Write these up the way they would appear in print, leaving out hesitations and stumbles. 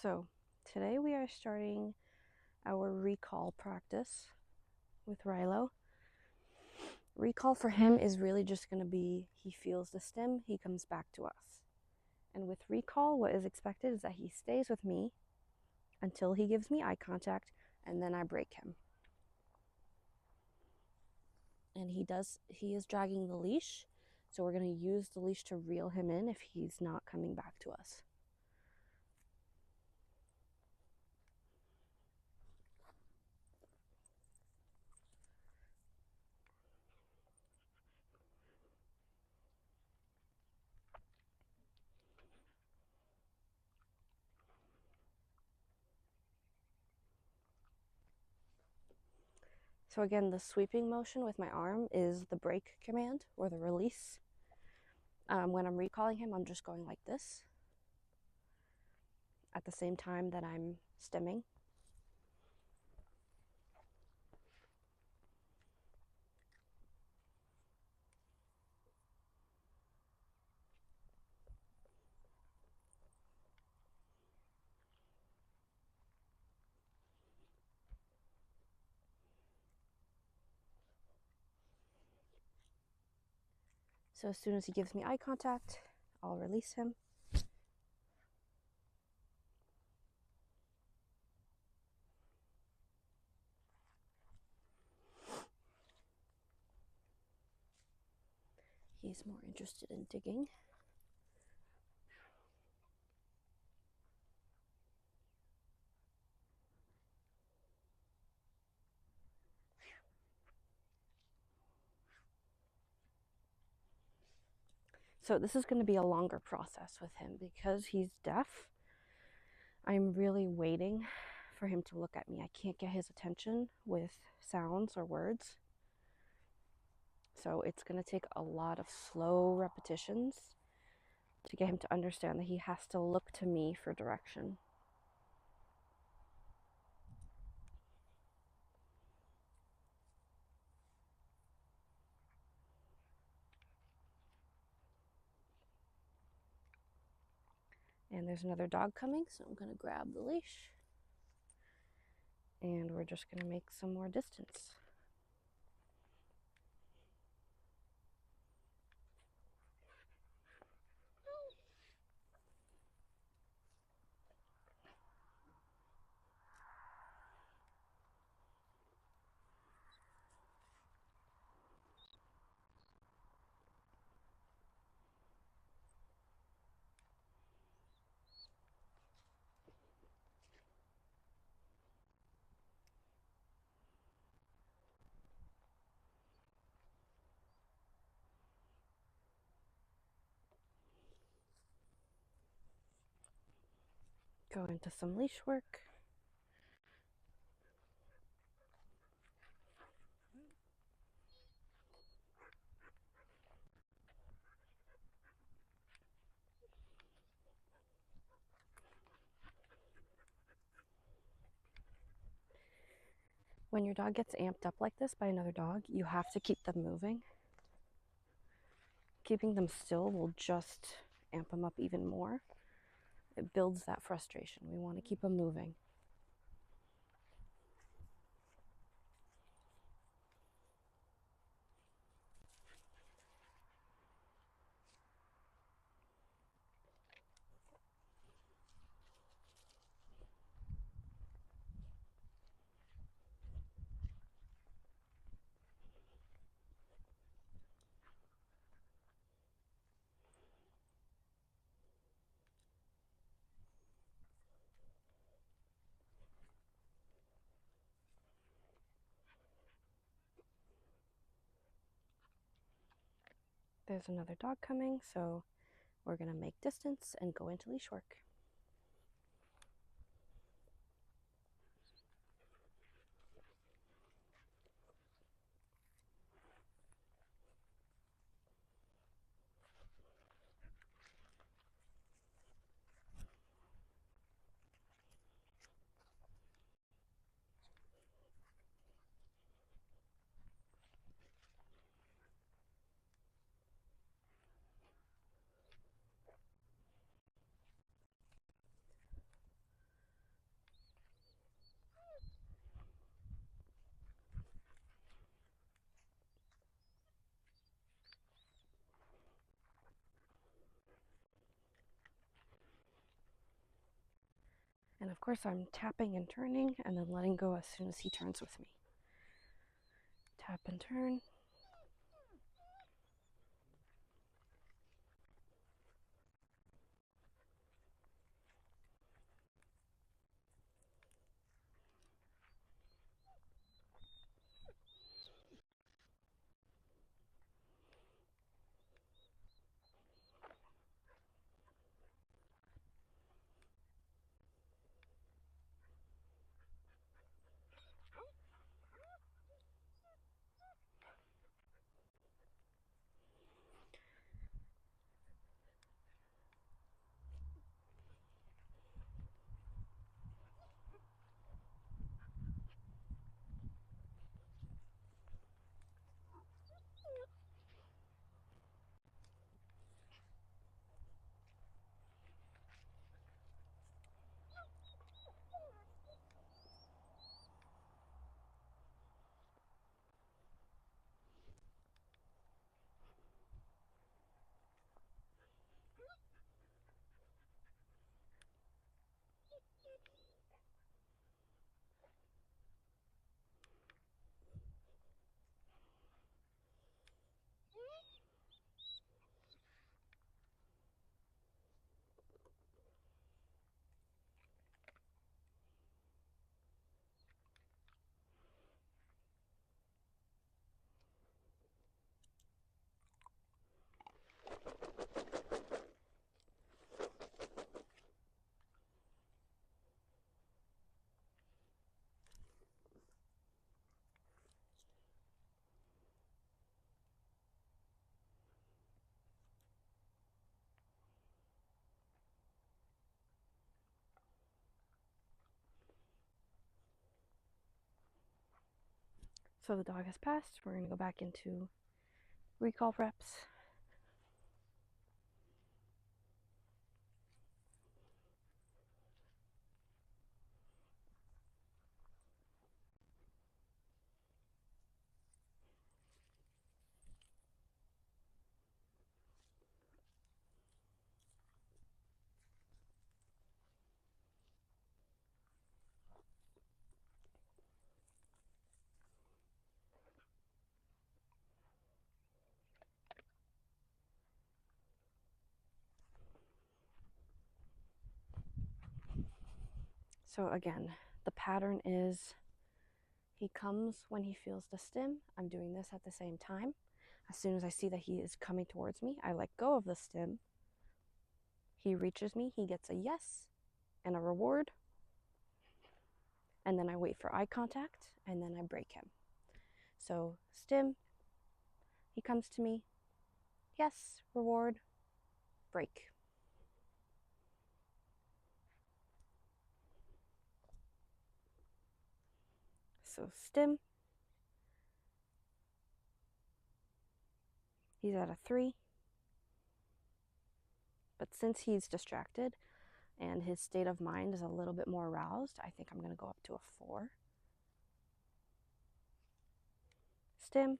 So today we are starting our recall practice with Rylo. Recall for him is really just going to be he feels the stim, he comes back to us. And with recall, what is expected is that he stays with me until he gives me eye contact, and then I break him. And he is dragging the leash, so we're going to use the leash to reel him in if he's not coming back to us. So again, the sweeping motion with my arm is the break command or the release. When I'm recalling him, I'm just going like this at the same time that I'm stemming. So as soon as he gives me eye contact, I'll release him. He's more interested in digging. So this is going to be a longer process with him because he's deaf. I'm really waiting for him to look at me. I can't get his attention with sounds or words. So it's going to take a lot of slow repetitions to get him to understand that he has to look to me for direction. And there's another dog coming, so I'm going to grab the leash. And we're just going to make some more distance. Go into some leash work. When your dog gets amped up like this by another dog, you have to keep them moving. Keeping them still will just amp them up even more. It builds that frustration. We want to keep them moving. There's another dog coming, so we're going to make distance and go into leash work. And of course I'm tapping and turning and then letting go as soon as he turns with me. Tap and turn. So the dog has passed. We're going to go back into recall reps. So again, the pattern is he comes when he feels the stim. I'm doing this at the same time. As soon as I see that he is coming towards me, I let go of the stim. He reaches me, he gets a yes and a reward. And then I wait for eye contact and then I break him. So stim, he comes to me, yes, reward, break. So stim, he's at a 3. But since he's distracted and his state of mind is a little bit more aroused, I think I'm going to go up to a 4. Stim.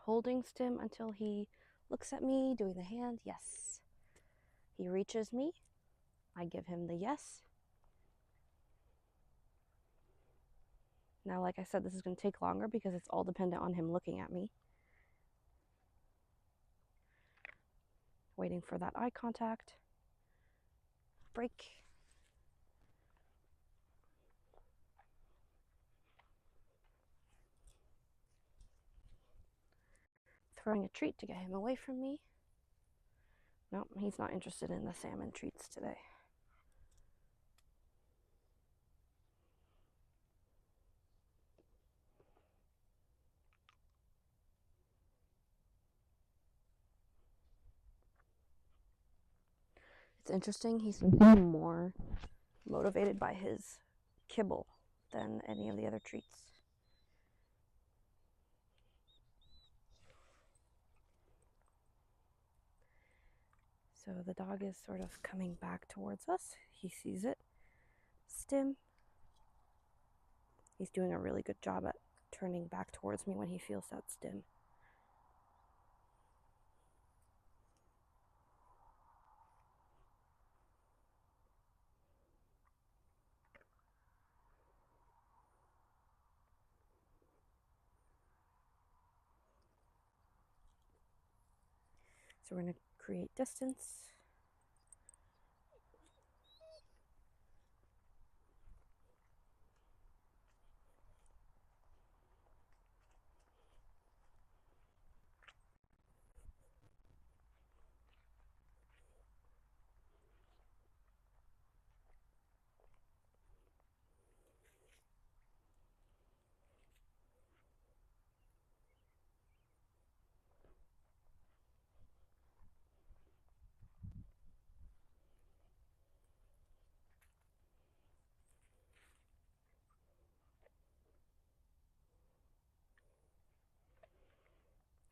Holding stim until he looks at me, doing the hand, yes. He reaches me, I give him the yes. Now, like I said, this is going to take longer because it's all dependent on him looking at me. Waiting for that eye contact. Break. Throwing a treat to get him away from me. Nope, he's not interested in the salmon treats today. It's interesting, he's more motivated by his kibble than any of the other treats. So the dog is sort of coming back towards us. He sees it. Stim. He's doing a really good job at turning back towards me when he feels that stim. So we're going to create distance.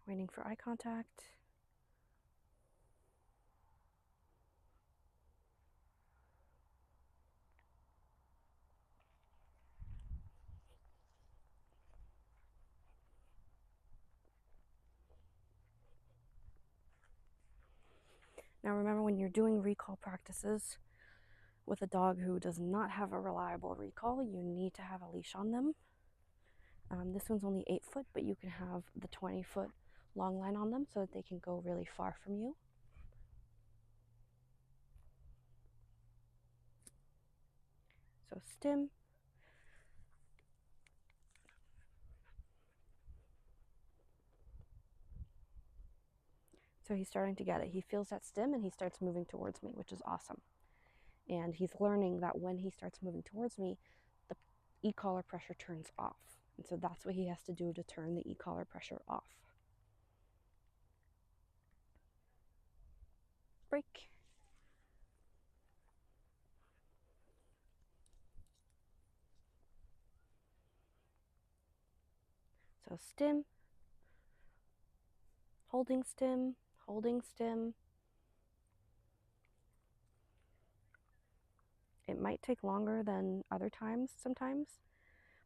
Waiting for eye contact. Now remember, when you're doing recall practices with a dog who does not have a reliable recall, you need to have a leash on them. This one's only 8 foot, but you can have the 20-foot long line on them so that they can go really far from you. So stim. So he's starting to get it. He feels that stim and he starts moving towards me, which is awesome. And he's learning that when he starts moving towards me, the e-collar pressure turns off. And so that's what he has to do to turn the e-collar pressure off. Break. So stim, holding stim, holding stim. It might take longer than other times sometimes,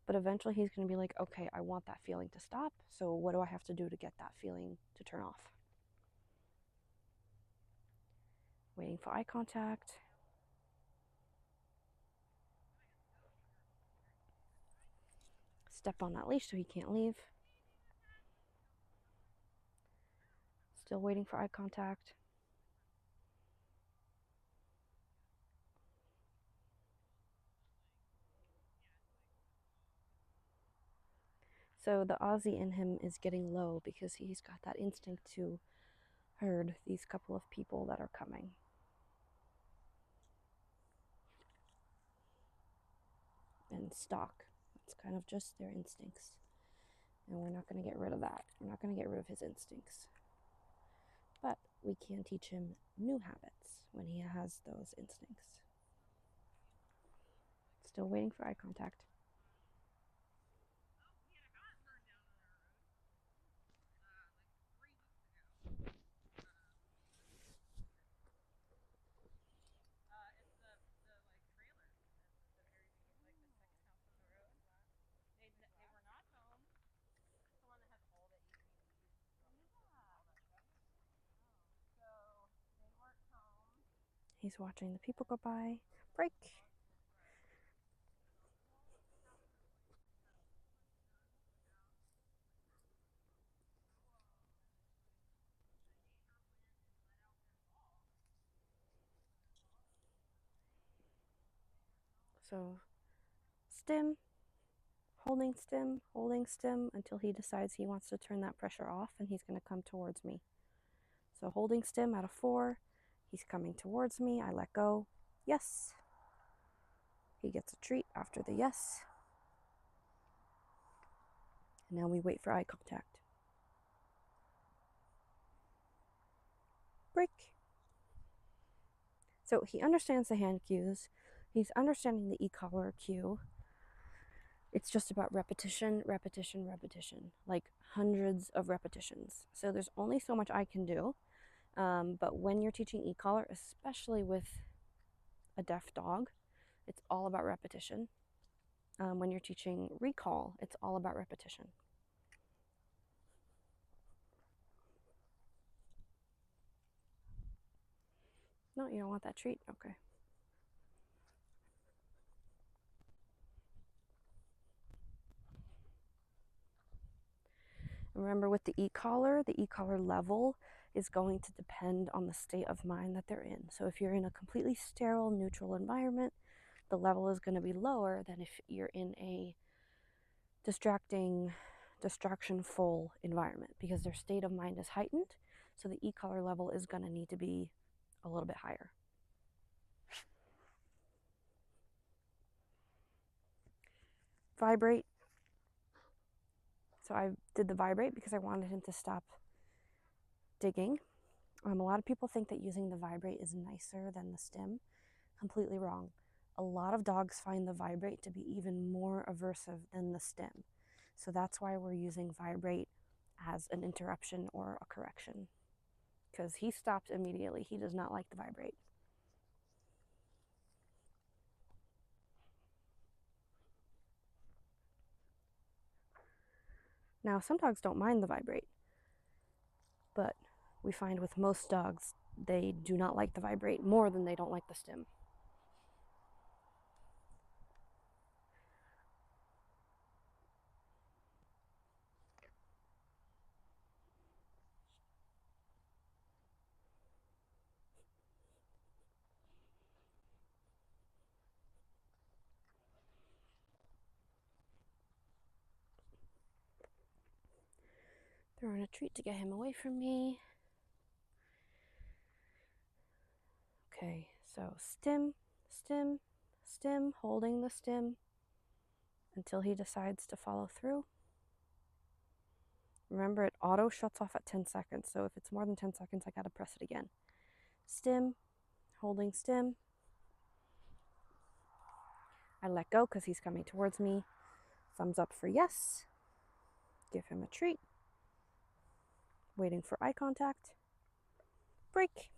but eventually he's going to be like, okay, I want that feeling to stop, so what do I have to do to get that feeling to turn off? Waiting for eye contact. Step on that leash so he can't leave. Still waiting for eye contact. So the Aussie in him is getting low because he's got that instinct to herd these couple of people that are coming. And stalk. It's kind of just their instincts. And we're not going to get rid of that. We're not going to get rid of his instincts. But we can teach him new habits when he has those instincts. Still waiting for eye contact. He's watching the people go by. Break. So stim, holding stim until he decides he wants to turn that pressure off and he's going to come towards me. So holding stim at a 4, he's coming towards me, I let go, yes. He gets a treat after the yes. And now we wait for eye contact. Break. So he understands the hand cues. He's understanding the e-collar cue. It's just about repetition, repetition, repetition, like hundreds of repetitions. So there's only so much I can do. But when you're teaching e-collar, especially with a deaf dog, it's all about repetition. When you're teaching recall, it's all about repetition. No, you don't want that treat? Okay. Remember, with the e-collar level is going to depend on the state of mind that they're in. So if you're in a completely sterile, neutral environment, the level is going to be lower than if you're in a distraction-full environment, because their state of mind is heightened. So the e-collar level is going to need to be a little bit higher. Vibrate. So I did the vibrate because I wanted him to stop digging. A lot of people think that using the vibrate is nicer than the stim. Completely wrong. A lot of dogs find the vibrate to be even more aversive than the stim. So that's why we're using vibrate as an interruption or a correction, because he stopped immediately. He does not like the vibrate. Now, some dogs don't mind the vibrate, but we find with most dogs, they do not like the vibrate more than they don't like the stim. Throwing a treat to get him away from me. Okay, so stim, stim, stim, holding the stim until he decides to follow through. Remember, it auto shuts off at 10 seconds, so if it's more than 10 seconds, I gotta press it again. Stim, holding stim. I let go because he's coming towards me. Thumbs up for yes. Give him a treat. Waiting for eye contact. Break.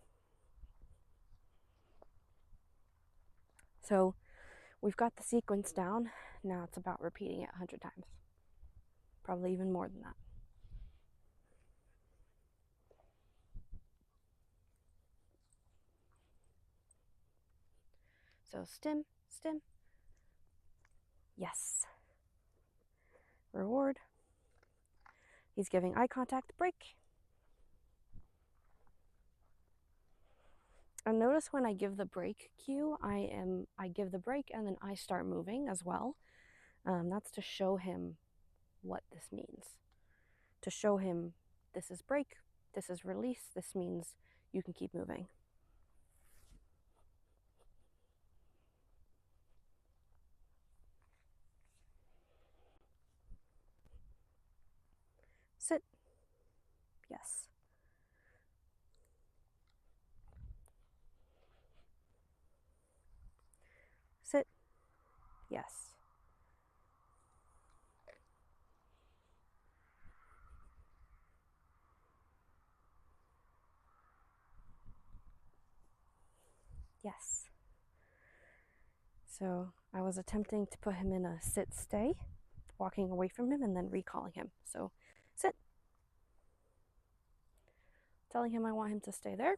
So we've got the sequence down. Now it's about repeating it 100 times. Probably even more than that. So stim, stim. Yes. Reward. He's giving eye contact. Break. And notice when I give the break cue, I give the break and then I start moving as well. That's to show him what this means. To show him this is break, this is release, this means you can keep moving. Sit. Yes. Sit. Yes. Yes. So I was attempting to put him in a sit stay, walking away from him and then recalling him. So sit. Telling him I want him to stay there.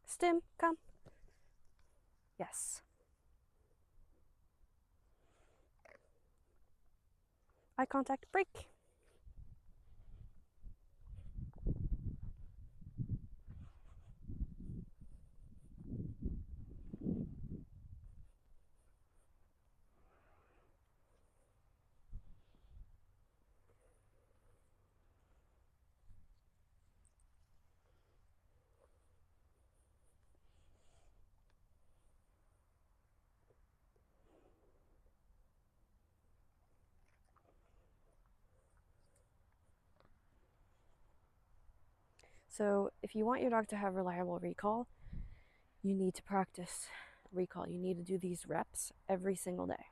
Stim, come. Yes. Eye contact, break. So if you want your dog to have reliable recall, you need to practice recall. You need to do these reps every single day.